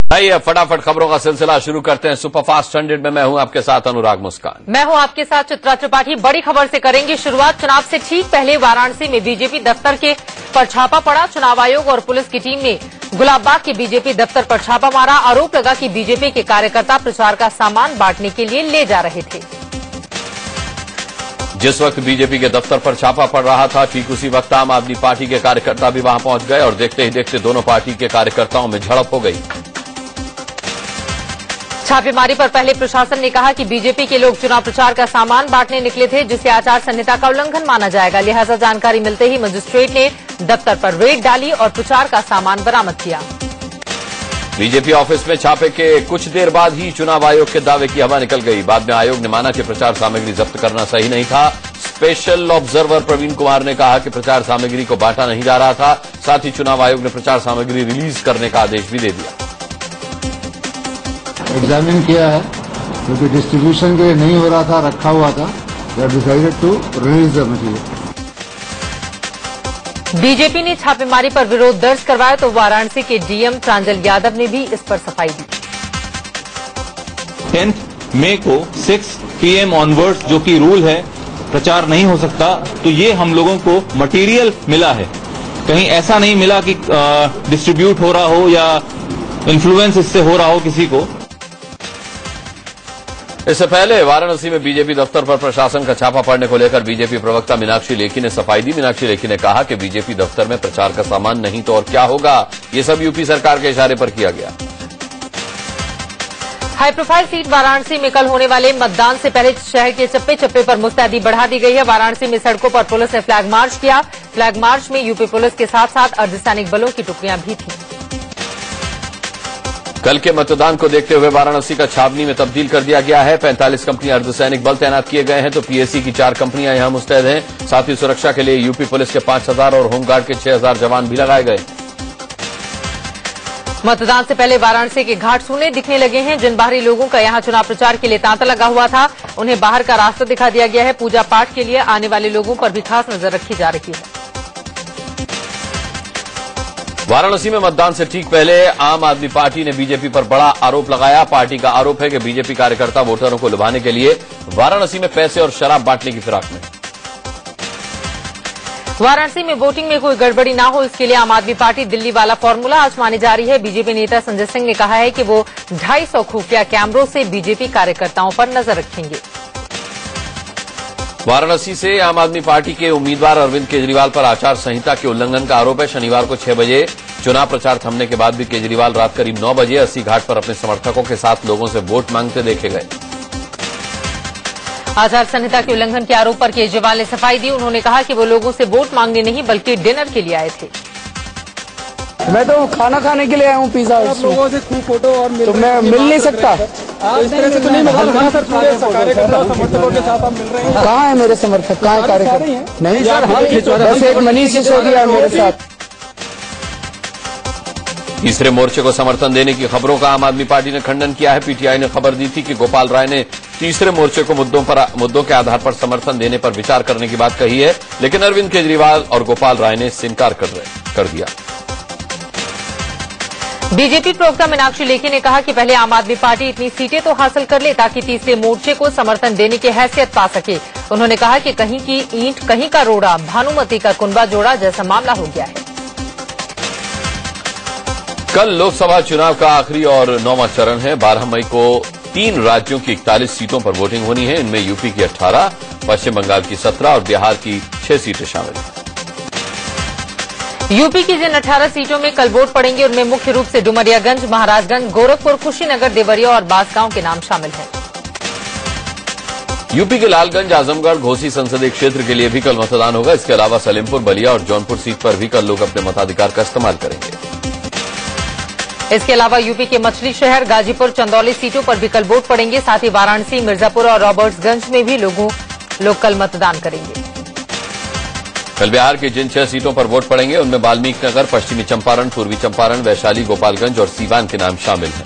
आइए फटाफट खबरों का सिलसिला शुरू करते हैं। सुपरफास्ट 100 में मैं हूं आपके साथ अनुराग मुस्कान। मैं हूं आपके साथ चित्रा त्रिपाठी। बड़ी खबर से करेंगे शुरुआत। चुनाव से ठीक पहले वाराणसी में बीजेपी दफ्तर के पर छापा पड़ा। चुनाव आयोग और पुलिस की टीम ने गुलाबबाग के बीजेपी दफ्तर पर छापा मारा। आरोप लगा कि बीजेपी के कार्यकर्ता प्रचार का सामान बांटने के लिए ले जा रहे थे। जिस वक्त बीजेपी के दफ्तर पर छापा पड़ रहा था, ठीक उसी वक्त आम आदमी पार्टी के कार्यकर्ता भी वहां पहुंच गए और देखते ही देखते दोनों पार्टी के कार्यकर्ताओं में झड़प हो गई। छापेमारी पर पहले प्रशासन ने कहा कि बीजेपी के लोग चुनाव प्रचार का सामान बांटने निकले थे, जिसे आचार संहिता का उल्लंघन माना जाएगा। लिहाजा जानकारी मिलते ही मजिस्ट्रेट ने दफ्तर पर रेड डाली और प्रचार का सामान बरामद किया। बीजेपी ऑफिस में छापे के कुछ देर बाद ही चुनाव आयोग के दावे की हवा निकल गई। बाद में आयोग ने माना कि प्रचार सामग्री जब्त करना सही नहीं था। स्पेशल ऑब्जर्वर प्रवीण कुमार ने कहा कि प्रचार सामग्री को बांटा नहीं जा रहा था। साथ ही चुनाव आयोग ने प्रचार सामग्री रिलीज करने का आदेश भी दे दिया। एग्जामिन किया है, क्योंकि डिस्ट्रीब्यूशन के लिए नहीं हो रहा था, रखा हुआ था। They have decided to release the material. BJP ने छापेमारी पर विरोध दर्ज करवाया तो वाराणसी के डीएम प्रांजल यादव ने भी इस पर सफाई दी। 10 मई को 6 PM ऑनवर्ड्स जो कि रूल है, प्रचार नहीं हो सकता, तो ये हम लोगों को मटेरियल मिला है। कहीं ऐसा नहीं मिला कि डिस्ट्रीब्यूट हो रहा हो या इन्फ्लुएंस इससे हो रहा हो किसी को। इससे पहले वाराणसी में बीजेपी दफ्तर पर प्रशासन का छापा पड़ने को लेकर बीजेपी प्रवक्ता मीनाक्षी लेखी ने सफाई दी। मीनाक्षी लेखी ने कहा कि बीजेपी दफ्तर में प्रचार का सामान नहीं तो और क्या होगा, ये सब यूपी सरकार के इशारे पर किया गया। हाई प्रोफाइल सीट वाराणसी में कल होने वाले मतदान से पहले शहर के चप्पे चप्पे पर मुस्तैदी बढ़ा दी गई है। वाराणसी में सड़कों पर पुलिस ने फ्लैग मार्च किया। फ्लैग मार्च में यूपी पुलिस के साथ साथ अर्धसैनिक बलों की टुकड़ियां भी थीं। कल के मतदान को देखते हुए वाराणसी का छावनी में तब्दील कर दिया गया है। 45 कंपनियां अर्धसैनिक बल तैनात किए गए हैं तो पीएसी की 4 कंपनियां यहां मुस्तैद हैं। साथ ही सुरक्षा के लिए यूपी पुलिस के 5000 और होमगार्ड के 6000 जवान भी लगाए गए। मतदान से पहले वाराणसी के घाट सूने दिखने लगे हैं। जिन बाहरी लोगों का यहां चुनाव प्रचार के लिए तांता लगा हुआ था, उन्हें बाहर का रास्ता दिखा दिया गया है। पूजा पाठ के लिए आने वाले लोगों पर भी खास नजर रखी जा रही है। वाराणसी में मतदान से ठीक पहले आम आदमी पार्टी ने बीजेपी पर बड़ा आरोप लगाया। पार्टी का आरोप है कि बीजेपी कार्यकर्ता वोटरों को लुभाने के लिए वाराणसी में पैसे और शराब बांटने की फिराक में। वाराणसी में वोटिंग में कोई गड़बड़ी ना हो, इसके लिए आम आदमी पार्टी दिल्ली वाला फॉर्मूला आजमाने जा रही है। बीजेपी नेता संजय सिंह ने कहा है कि वो 250 खुफिया कैमरों से बीजेपी कार्यकर्ताओं पर नजर रखेंगे। वाराणसी से आम आदमी पार्टी के उम्मीदवार अरविंद केजरीवाल पर आचार संहिता के उल्लंघन का आरोप है। शनिवार को 6 बजे चुनाव प्रचार थमने के बाद भी केजरीवाल रात करीब 9 बजे 80 घाट पर अपने समर्थकों के साथ लोगों से वोट मांगते देखे गए। आचार संहिता के उल्लंघन के आरोप पर केजरीवाल ने सफाई दी। उन्होंने कहा कि वो लोगों से वोट मांगने नहीं बल्कि डिनर के लिए आए थे। मैं तो खाना खाने के लिए आया हूँ। पिज्जा लोगों से खूब फोटो और तो मैं मिल नहीं सकता। तो इस तरह से तो नहीं मिल रहा सर। कार्यकर्ता समर्थकों के साथ आप मिल रहे हैं। कहाँ है मेरे समर्थक? कहाँ है कार्यकर्ता? नहीं सर, बस एक मनीष सिसोदिया है मेरे साथ। तीसरे मोर्चे को समर्थन देने की खबरों का आम आदमी पार्टी ने खंडन किया है। पीटीआई ने खबर दी थी कि गोपाल राय ने तीसरे मोर्चे को मुद्दों के आधार पर समर्थन देने पर विचार करने की बात कही है, लेकिन अरविंद केजरीवाल और गोपाल राय ने इससे इनकार कर दिया। बीजेपी प्रवक्ता मीनाक्षी लेखी ने कहा कि पहले आम आदमी पार्टी इतनी सीटें तो हासिल कर ले ताकि तीसरे मोर्चे को समर्थन देने की हैसियत पा सके। उन्होंने कहा कि कहीं की ईंट कहीं का रोड़ा, भानुमती का कुनबा जोड़ा जैसा मामला हो गया है। कल लोकसभा चुनाव का आखिरी और 9वां चरण है। 12 मई को 3 राज्यों की 41 सीटों पर वोटिंग होनी है। इनमें यूपी की 18, पश्चिम बंगाल की 17 और बिहार की 6 सीटें शामिल हैं। यूपी की जिन 18 सीटों में कल वोट पड़ेंगे उनमें मुख्य रूप से डुमरियागंज, महाराजगंज, गोरखपुर, कुशीनगर, देवरिया और बांसगांव के नाम शामिल हैं। यूपी के लालगंज, आजमगढ़, घोसी संसदीय क्षेत्र के लिए भी कल मतदान होगा। इसके अलावा सलेमपुर, बलिया और जौनपुर सीट पर भी कल लोग अपने मताधिकार का इस्तेमाल करेंगे। इसके अलावा यूपी के मछली शहर, गाजीपुर, चंदौली सीटों पर भी कल वोट पड़ेंगे। साथ ही वाराणसी, मिर्जापुर और रॉबर्ट्सगंज में भी लोग कल मतदान करेंगे। कल बिहार की जिन 6 सीटों पर वोट पड़ेंगे उनमें वाल्मीकिनगर, पश्चिमी चंपारण, पूर्वी चंपारण, वैशाली, गोपालगंज और सीवान के नाम शामिल हैं।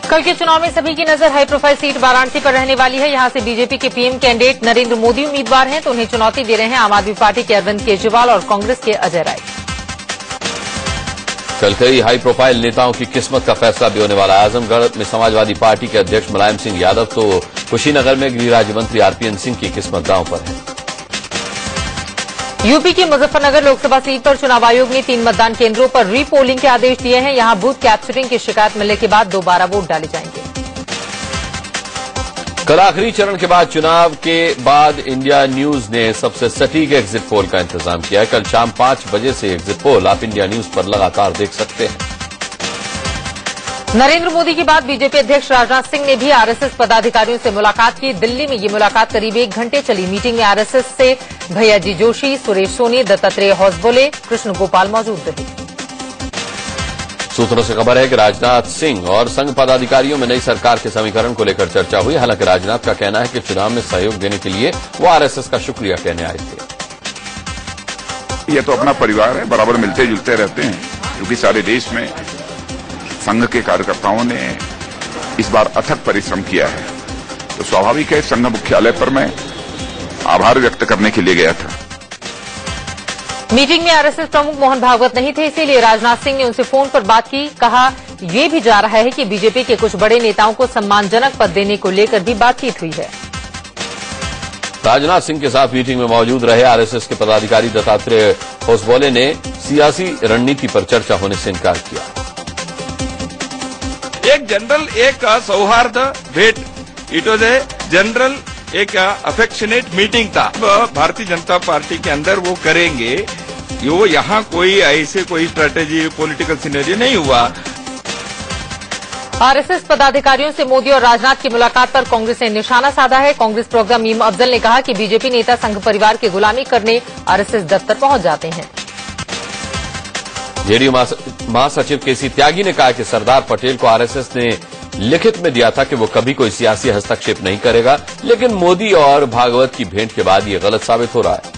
कल के चुनाव में सभी की नजर हाई प्रोफाइल सीट वाराणसी पर रहने वाली है। यहां से बीजेपी के पीएम कैंडिडेट नरेंद्र मोदी उम्मीदवार हैं तो उन्हें चुनौती दे रहे हैं आम आदमी पार्टी के अरविंद केजरीवाल और कांग्रेस के अजय राय। कल कई हाई प्रोफाइल नेताओं की किस्मत का फैसला भी होने वाला है। आजमगढ़ में समाजवादी पार्टी के अध्यक्ष मुलायम सिंह यादव तो कुशीनगर में गृह राज्य मंत्री आरपीएन सिंह की किस्मत दांव पर है। यूपी की मुजफ्फरनगर लोकसभा सीट पर चुनाव आयोग ने 3 मतदान केंद्रों पर रीपोलिंग के आदेश दिए हैं। यहां बूथ कैप्चरिंग की शिकायत मिलने के बाद दोबारा वोट डाले जाएंगे। कल आखिरी चरण के बाद चुनाव के बाद इंडिया न्यूज ने सबसे सटीक एग्जिट पोल का इंतजाम किया है। कल शाम 5 बजे से एग्जिट पोल आप इंडिया न्यूज पर लगातार देख सकते हैं। नरेंद्र मोदी के बाद बीजेपी अध्यक्ष राजनाथ सिंह ने भी आरएसएस पदाधिकारियों से मुलाकात की। दिल्ली में ये मुलाकात करीब 1 घंटे चली। मीटिंग में आरएसएस से भैयाजी जोशी, सुरेश सोनी, दत्तात्रेय होसबोले, कृष्ण गोपाल मौजूद रहे। सूत्रों से खबर है कि राजनाथ सिंह और संघ पदाधिकारियों में नई सरकार के समीकरण को लेकर चर्चा हुई। हालांकि राजनाथ का कहना है कि चुनाव में सहयोग देने के लिए वो आरएसएस का शुक्रिया कहने आए थे। ये तो अपना परिवार है, बराबर मिलते जुलते रहते हैं, क्योंकि सारे देश में संघ के कार्यकर्ताओं ने इस बार अथक परिश्रम किया है, तो स्वाभाविक है संघ मुख्यालय पर मैं आभार व्यक्त करने के लिए गया था। मीटिंग में आरएसएस प्रमुख मोहन भागवत नहीं थे, इसीलिए राजनाथ सिंह ने उनसे फोन पर बात की। कहा यह भी जा रहा है कि बीजेपी के कुछ बड़े नेताओं को सम्मानजनक पद देने को लेकर भी बातचीत हुई है। राजनाथ सिंह के साथ मीटिंग में मौजूद रहे आरएसएस के पदाधिकारी दत्तात्रेय होसबोले ने सियासी रणनीति पर चर्चा होने से इनकार किया। एक जनरल एक सौहार्द भेंट, इट वॉज ए जनरल एक अफेक्शनेट मीटिंग था। भारतीय जनता पार्टी के अंदर वो करेंगे, वो यहाँ कोई ऐसे कोई स्ट्रेटेजी पॉलिटिकल सिनेरियो नहीं हुआ। आरएसएस पदाधिकारियों से मोदी और राजनाथ की मुलाकात पर कांग्रेस ने निशाना साधा है। कांग्रेस प्रवक्ता मीम अफजल ने कहा कि बीजेपी नेता संघ परिवार की गुलामी करने आरएसएस दफ्तर पहुंच जाते हैं। जेडीयू महासचिव केसी त्यागी ने कहा कि सरदार पटेल को आरएसएस ने लिखित में दिया था कि वो कभी कोई सियासी हस्तक्षेप नहीं करेगा, लेकिन मोदी और भागवत की भेंट के बाद ये गलत साबित हो रहा है।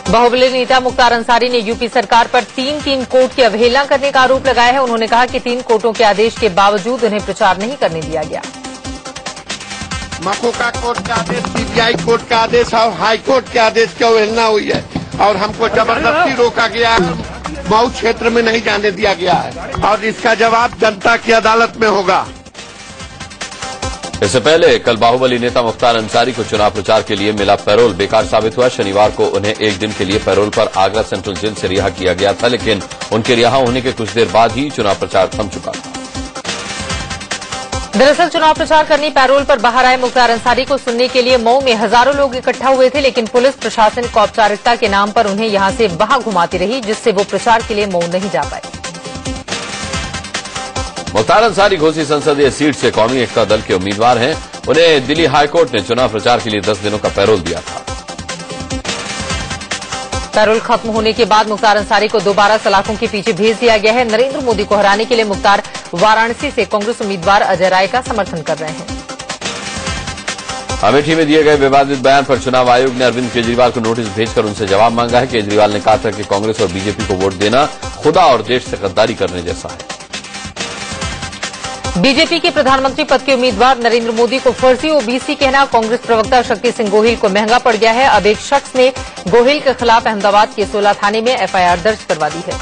बाहुबली नेता मुख्तार अंसारी ने यूपी सरकार पर 3 कोर्ट की अवहेलना करने का आरोप लगाया है। उन्होंने कहा कि 3 कोर्टों के आदेश के बावजूद उन्हें प्रचार नहीं करने दिया गया। मकोका कोर्ट का आदेश, सीबीआई कोर्ट का आदेश और हाई कोर्ट के आदेश की अवहेलना हुई है और हमको जबरदस्ती रोका गया है, मऊ क्षेत्र में नहीं जाने दिया गया है और इसका जवाब जनता की अदालत में होगा। इससे पहले कल बाहुबली नेता मुख्तार अंसारी को चुनाव प्रचार के लिए मिला पैरोल बेकार साबित हुआ। शनिवार को उन्हें 1 दिन के लिए पैरोल पर आगरा सेंट्रल जेल से रिहा किया गया था, लेकिन उनके रिहा होने के कुछ देर बाद ही चुनाव प्रचार थम चुका था। दरअसल चुनाव प्रचार करने पैरोल पर बाहर आए मुख्तार अंसारी को सुनने के लिए मऊ में हजारों लोग इकट्ठा हुए थे, लेकिन पुलिस प्रशासन को औपचारिकता के नाम पर उन्हें यहां से वहां घुमाती रही, जिससे वो प्रचार के लिए मऊ नहीं जा पाए। मुख्तार अंसारी घोसी संसदीय सीट से कौमी एकता दल के उम्मीदवार हैं। उन्हें दिल्ली हाईकोर्ट ने चुनाव प्रचार के लिए 10 दिनों का पैरोल दिया था। पैरोल खत्म होने के बाद मुख्तार अंसारी को दोबारा सलाखों के पीछे भेज दिया गया है। नरेंद्र मोदी को हराने के लिए मुख्तार वाराणसी से कांग्रेस उम्मीदवार अजय राय का समर्थन कर रहे हैं। अमेठी में दिए गए विवादित बयान पर चुनाव आयोग ने अरविंद केजरीवाल को नोटिस भेजकर उनसे जवाब मांगा है। केजरीवाल ने कहा था कि कांग्रेस और बीजेपी को वोट देना खुदा और देश से गद्दारी करने जैसा है। बीजेपी के प्रधानमंत्री पद के उम्मीदवार नरेंद्र मोदी को फर्जी ओबीसी कहना कांग्रेस प्रवक्ता शक्ति सिंह गोहिल को महंगा पड़ गया है। अब एक शख्स ने गोहिल के खिलाफ अहमदाबाद के 16 थाने में एफआईआर दर्ज करवा दी है।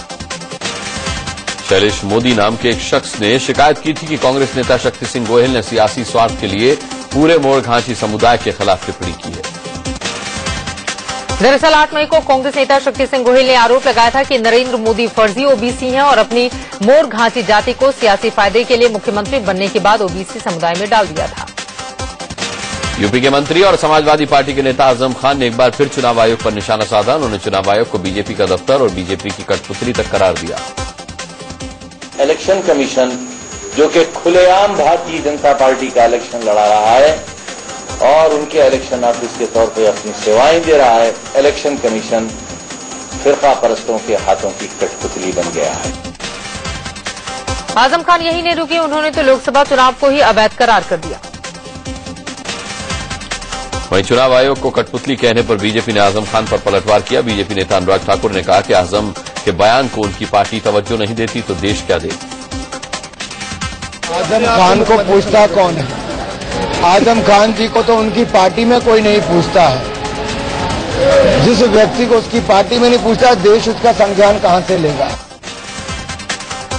शैलेश मोदी नाम के एक शख्स ने शिकायत की थी कि कांग्रेस नेता शक्ति सिंह गोहिल ने सियासी स्वार्थ के लिए पूरे मोरघांची समुदाय के खिलाफ टिप्पणी की है। दरअसल 8 मई को कांग्रेस नेता शक्ति सिंह गोहिल ने आरोप लगाया था कि नरेंद्र मोदी फर्जी ओबीसी हैं और अपनी मोरघांची जाति को सियासी फायदे के लिए मुख्यमंत्री बनने के बाद ओबीसी समुदाय में डाल दिया था। यूपी के मंत्री और समाजवादी पार्टी के नेता आजम खान ने एक बार फिर चुनाव आयोग पर निशाना साधा। उन्होंने चुनाव आयोग को बीजेपी का दफ्तर और बीजेपी की कठपुतली तक करार दिया। इलेक्शन कमीशन जो कि खुलेआम भारतीय जनता पार्टी का इलेक्शन लड़ा रहा है और उनके इलेक्शन ऑफिस के तौर पर अपनी सेवाएं दे रहा है, इलेक्शन कमीशन फिरका परस्तों के हाथों की कठपुतली बन गया है। आजम खान यही नहीं रुके, उन्होंने तो लोकसभा चुनाव को ही अवैध करार कर दिया। वहीं चुनाव आयोग को कठपुतली कहने पर बीजेपी ने आजम खान पर पलटवार किया। बीजेपी नेता अनुराग ठाकुर ने कहा कि आजम के बयान को उनकी पार्टी तवज्जो नहीं देती तो देश क्या दे। आजम खान को पूछता कौन है? आजम खान जी को तो उनकी पार्टी में कोई नहीं पूछता है। जिस व्यक्ति को उसकी पार्टी में नहीं पूछता, देश उसका संज्ञान कहां से लेगा?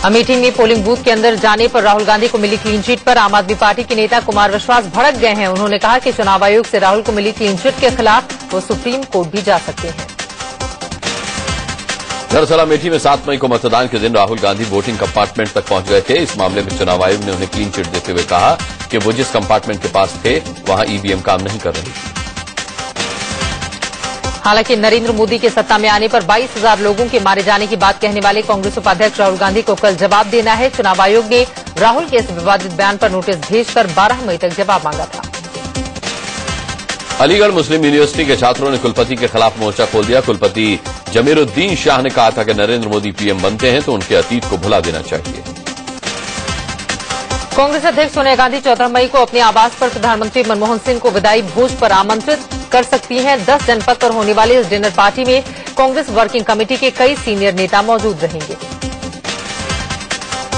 अमेठी में पोलिंग बूथ के अंदर जाने पर राहुल गांधी को मिली क्लीन चिट पर आम आदमी पार्टी के नेता कुमार विश्वास भड़क गए हैं। उन्होंने कहा कि चुनाव आयोग से राहुल को मिली क्लीन चिट के खिलाफ वो सुप्रीम कोर्ट भी जा सकते हैं। दरअसल अमेठी में 7 मई को मतदान के दिन राहुल गांधी वोटिंग कंपार्टमेंट तक पहुंच गए थे। इस मामले में चुनाव आयोग ने उन्हें क्लीन चिट देते हुए कहा कि वो जिस कंपार्टमेंट के पास थे वहां ईवीएम काम नहीं कर रही थी। हालांकि नरेंद्र मोदी के सत्ता में आने पर 22,000 लोगों के मारे जाने की बात कहने वाले कांग्रेस उपाध्यक्ष राहुल गांधी को कल जवाब देना है। चुनाव आयोग ने राहुल के इस विवादित बयान पर नोटिस भेजकर 12 मई तक जवाब मांगा था। अलीगढ़ मुस्लिम यूनिवर्सिटी के छात्रों ने कुलपति के खिलाफ मोर्चा खोल दिया। कुलपति जमीरुद्दीन शाह ने कहा था कि नरेंद्र मोदी पीएम बनते हैं तो उनके अतीत को भुला देना चाहिए। कांग्रेस अध्यक्ष सोनिया गांधी 14 मई को अपने आवास पर प्रधानमंत्री मनमोहन सिंह को विदाई भोज पर आमंत्रित कर सकती हैं। 10 जनपद पर होने वाली इस डिनर पार्टी में कांग्रेस वर्किंग कमेटी के कई सीनियर नेता मौजूद रहेंगे।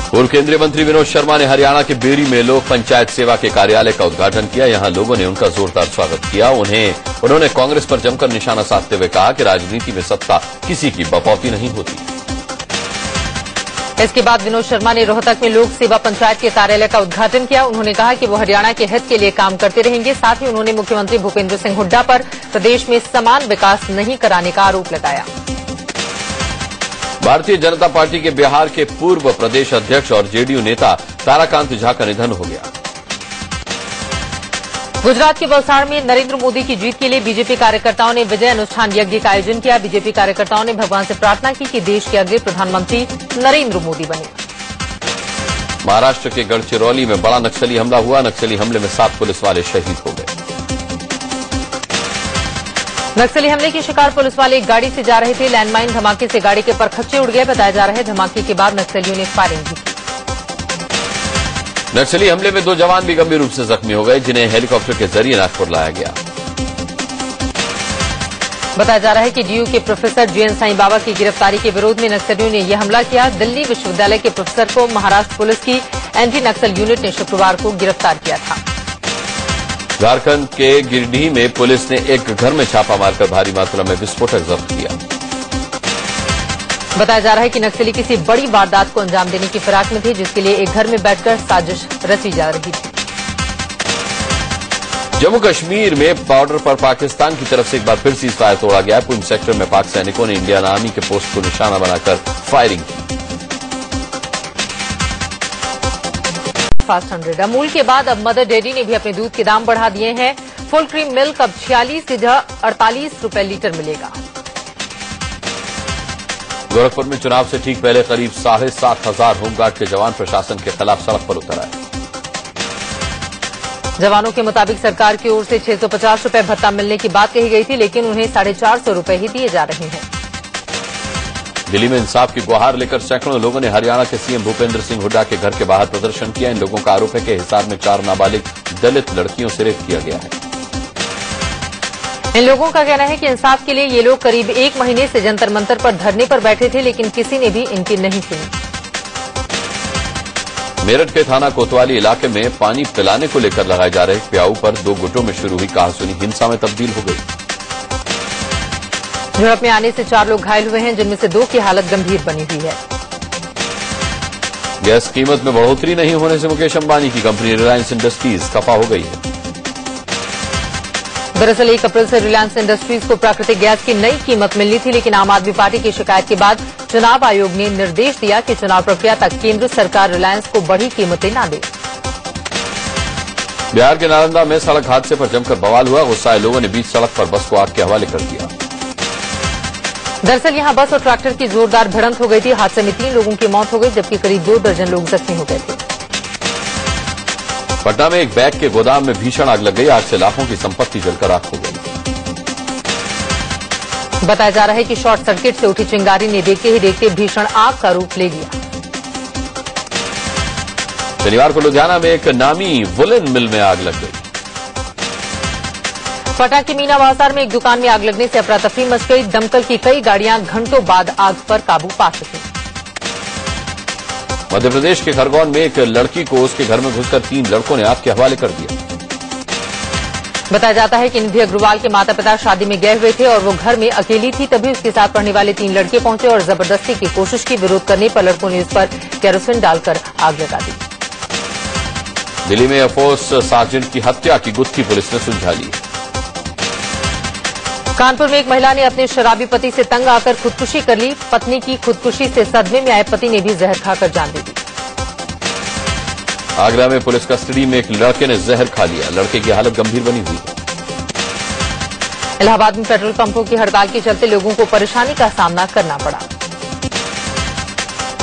पूर्व केंद्रीय मंत्री विनोद शर्मा ने हरियाणा के बेरी में लोक पंचायत सेवा के कार्यालय का उद्घाटन किया। यहां लोगों ने उनका जोरदार स्वागत किया। उन्होंने कांग्रेस पर जमकर निशाना साधते हुए कहा कि राजनीति में सत्ता किसी की बपौती नहीं होती। इसके बाद विनोद शर्मा ने रोहतक में लोक सेवा पंचायत के कार्यालय का उद्घाटन किया। उन्होंने कहा कि वो हरियाणा के हित के लिए काम करते रहेंगे। साथ ही उन्होंने मुख्यमंत्री भूपेंद्र सिंह हुड्डा पर प्रदेश में समान विकास नहीं कराने का आरोप लगाया। भारतीय जनता पार्टी के बिहार के पूर्व प्रदेश अध्यक्ष और जेडीयू नेता ताराकांत झा का निधन हो गया। गुजरात के वलसाड़ में नरेंद्र मोदी की जीत के लिए बीजेपी कार्यकर्ताओं ने विजय अनुष्ठान यज्ञ का आयोजन किया। बीजेपी कार्यकर्ताओं ने भगवान से प्रार्थना की कि देश के अगले प्रधानमंत्री नरेंद्र मोदी बने। महाराष्ट्र के गढ़चिरौली में बड़ा नक्सली हमला हुआ। नक्सली हमले में 7 पुलिस वाले शहीद हो गए। नक्सली हमले की शिकार पुलिस वाले एक गाड़ी से जा रहे थे। लैंडमाइन धमाके से गाड़ी के परखच्चे उड़ गए। बताया जा रहा है धमाके के बाद नक्सलियों ने फायरिंग की। नक्सली हमले में 2 जवान भी गंभीर रूप से जख्मी हो गए, जिन्हें हेलीकॉप्टर के जरिए नागपुर लाया गया। बताया जा रहा है कि डीयू के प्रोफेसर जीएन साईं बाबा की गिरफ्तारी के विरोध में नक्सलियों ने यह हमला किया। दिल्ली विश्वविद्यालय के प्रोफेसर को महाराष्ट्र पुलिस की एंटी नक्सल यूनिट ने शुक्रवार को गिरफ्तार किया था। झारखंड के गिरिडीह में पुलिस ने एक घर में छापा मारकर भारी मात्रा में विस्फोटक जब्त किया। बताया जा रहा है कि नक्सली किसी बड़ी वारदात को अंजाम देने की फिराक में थे, जिसके लिए एक घर में बैठकर साजिश रची जा रही थी। जम्मू कश्मीर में बॉर्डर पर पाकिस्तान की तरफ से एक बार फिर सीज फायर तोड़ा गया। पुंछ सेक्टर में पाक सैनिकों ने इंडियन आर्मी के पोस्ट को निशाना बनाकर फायरिंग की। फास्ट 100 अमूल के बाद अब मदर डेयरी ने भी अपने दूध के दाम बढ़ा दिए हैं। फुल क्रीम मिल्क अब 46 की जगह 48 रुपए लीटर मिलेगा। गोरखपुर में चुनाव से ठीक पहले करीब 7,500 होमगार्ड के जवान प्रशासन के खिलाफ सड़क पर उतर आए। जवानों के मुताबिक सरकार की ओर से 650 रुपए भत्ता मिलने की बात कही गई थी, लेकिन उन्हें 450 रुपए ही दिए जा रहे हैं। दिल्ली में इंसाफ की गुहार लेकर सैकड़ों लोगों ने हरियाणा के सीएम भूपेंद्र सिंह हुड्डा के घर के बाहर प्रदर्शन किया। इन लोगों का आरोप है कि हिसार में 4 नाबालिग दलित लड़कियों से रेप किया गया है। इन लोगों का कहना है कि इंसाफ के लिए ये लोग करीब 1 महीने से जंतर मंतर पर धरने पर बैठे थे, लेकिन किसी ने भी इनकी नहीं सुनी। मेरठ के थाना कोतवाली इलाके में पानी पिलाने को लेकर लगाए जा रहे प्याऊ पर 2 गुटों में शुरू हुई कहासुनी हिंसा में तब्दील हो गई। झड़प में आने से 4 लोग घायल हुए हैं, जिनमें से 2 की हालत गंभीर बनी हुई है। गैस कीमत में बढ़ोतरी नहीं होने से मुकेश अंबानी की कंपनी रिलायंस इंडस्ट्रीज खफा हो गई है। दरअसल 1 अप्रैल से रिलायंस इंडस्ट्रीज को प्राकृतिक गैस की नई कीमत मिलनी थी, लेकिन आम आदमी पार्टी की शिकायत के बाद चुनाव आयोग ने निर्देश दिया कि चुनाव प्रक्रिया तक केंद्र सरकार रिलायंस को बढ़ी कीमतें न दे। बिहार के नालंदा में सड़क हादसे पर जमकर बवाल हुआ। गुस्साए लोगों ने बीच सड़क पर बस को आग के हवाले कर दिया। दरअसल यहां बस और ट्रैक्टर की जोरदार भिड़ंत हो गई थी। हादसे में 3 लोगों की मौत हो गई, जबकि करीब 2 दर्जन लोग जख्मी हो गए थे। पटना में एक बैग के गोदाम में भीषण आग लग गई। आग से लाखों की संपत्ति जलकर राख हो गई। बताया जा रहा है कि शॉर्ट सर्किट से उठी चिंगारी ने देखते ही देखते भीषण आग का रूप ले लिया। शनिवार को लुधियाना में एक नामी वुलन मिल में आग लग गई। पटना के मीना बाजार में एक दुकान में आग लगने से अफरा तफरी मच गई। दमकल की कई गाड़ियां घंटों बाद आग पर काबू पा सकी। मध्य प्रदेश के खरगोन में एक लड़की को उसके घर में घुसकर 3 लड़कों ने आग के हवाले कर दिया। बताया जाता है कि निधि अग्रवाल के माता पिता शादी में गए हुए थे और वो घर में अकेली थी, तभी उसके साथ पढ़ने वाले 3 लड़के पहुंचे और जबरदस्ती की कोशिश की। विरोध करने पर लड़कों ने उस पर केरोसिन डालकर आग लगा दी। दिल्ली में एयरफोर्स सार्जेंट की हत्या की गुत्थी पुलिस ने सुलझा ली। कानपुर में एक महिला ने अपने शराबी पति से तंग आकर खुदकुशी कर ली। पत्नी की खुदकुशी से सदमे में आए पति ने भी जहर खाकर जान दे दी। आगरा में पुलिस कस्टडी में एक लड़के ने जहर खा लिया। लड़के की हालत गंभीर बनी हुई है। इलाहाबाद में पेट्रोल पंपों की हड़ताल के चलते लोगों को परेशानी का सामना करना पड़ा।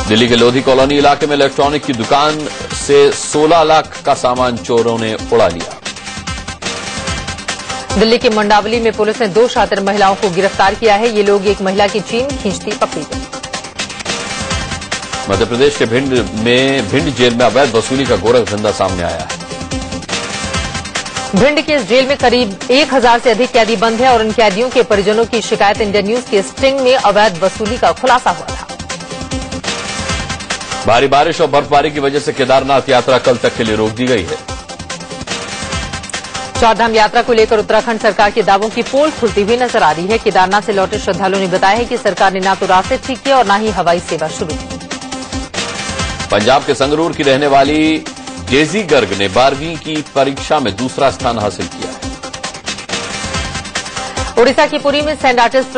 दिल्ली के लोधी कॉलोनी इलाके में इलेक्ट्रॉनिक की दुकान से 16 लाख का सामान चोरों ने उड़ा लिया। दिल्ली के मंडावली में पुलिस ने 2 शातिर महिलाओं को गिरफ्तार किया है। ये लोग एक महिला की चेन खींचती पकड़ी गई। मध्य प्रदेश के भिंड जेल में अवैध वसूली का गोरख धंधा सामने आया है। भिंड के इस जेल में करीब 1000 से अधिक कैदी बंद है और इन कैदियों के परिजनों की शिकायत इंडिया न्यूज के स्टिंग में अवैध वसूली का खुलासा हुआ था। भारी बारिश और बर्फबारी की वजह से केदारनाथ यात्रा कल तक के लिए रोक दी गई है। चारधाम यात्रा को लेकर उत्तराखंड सरकार के दावों की पोल खुलती हुई नजर आ रही है। केदारनाथ से लौटे श्रद्धालुओं ने बताया है कि सरकार ने न तो रास्ते ठीक किए और न ही हवाई सेवा शुरू की। पंजाब के संगरूर की रहने वाली डेजी गर्ग ने 12वीं की परीक्षा में दूसरा स्थान हासिल किया है। ओडिशा की पुरी में सैंड आर्टिस्ट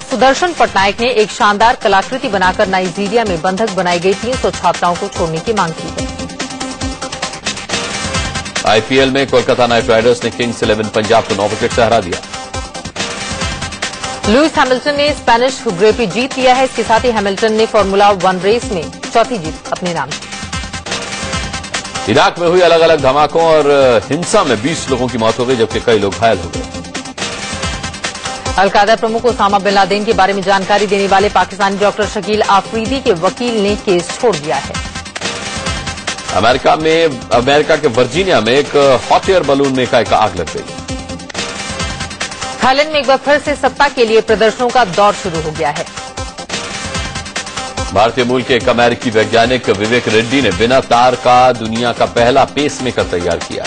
सुदर्शन पटनायक ने एक शानदार कलाकृति बनाकर नाइजीरिया में बंधक बनाई गई 300 छात्राओं को छोड़ने की मांग की है। आईपीएल में कोलकाता नाइट राइडर्स ने किंग्स 11 पंजाब को 9 विकेट से हरा दिया। लुइस हैमिल्टन ने स्पेनिश ग्रें प्री जीत लिया है। इसके साथ ही हैमिल्टन ने फार्मूला 1 रेस में चौथी जीत अपने नाम की। इराक में हुई अलग अलग धमाकों और हिंसा में 20 लोगों की मौत हो गई, जबकि कई लोग घायल हो गए। अलकायदा प्रमुख ओसामा बिन लादेन के बारे में जानकारी देने वाले पाकिस्तानी डॉक्टर शकील आफरीदी के वकील ने केस छोड़ दिया है। अमेरिका के वर्जीनिया में एक हॉट एयर बलून में एकाएक आग लग गई। थाईलैंड में एक बार फिर से सत्ता के लिए प्रदर्शनों का दौर शुरू हो गया है। भारतीय मूल के एक अमेरिकी वैज्ञानिक विवेक रेड्डी ने बिना तार का दुनिया का पहला पेसमेकर तैयार किया।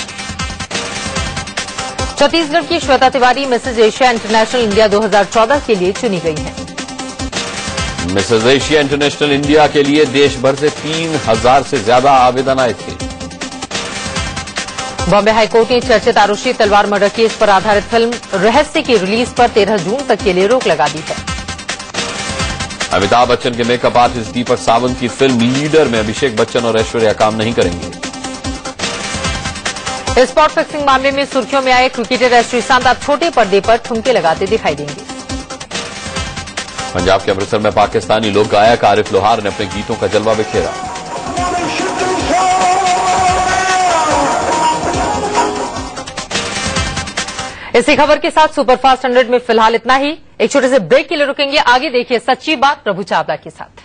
छत्तीसगढ़ की Shweta Tiwari Mrs Asia International India 2014 के लिए चुनी गई हैं। मिसेज एशिया इंटरनेशनल इंडिया के लिए देश भर से 3000 से ज्यादा आवेदन आए थे। बॉम्बे हाईकोर्ट ने चर्चित आरुषि तलवार मर्डर केस पर आधारित फिल्म रहस्य की रिलीज पर 13 जून तक के लिए रोक लगा दी है। अमिताभ बच्चन के मेकअप आर्टिस्ट दीपक सावंत की फिल्म लीडर में अभिषेक बच्चन और ऐश्वर्या काम नहीं करेंगे। स्पॉट फिक्सिंग मामले में सुर्खियों में आए क्रिकेटर एस श्रीशांत अब छोटे पर्दे पर ठुमके लगाते दिखाई देंगे। पंजाब के अमृतसर में पाकिस्तानी लोक गायक आरिफ लोहार ने अपने गीतों का जलवा बिखेरा। इसी खबर के साथ सुपरफास्ट 100 में फिलहाल इतना ही। एक छोटे से ब्रेक के लिए रुकेंगे। आगे देखिए सच्ची बात प्रभु चावला के साथ।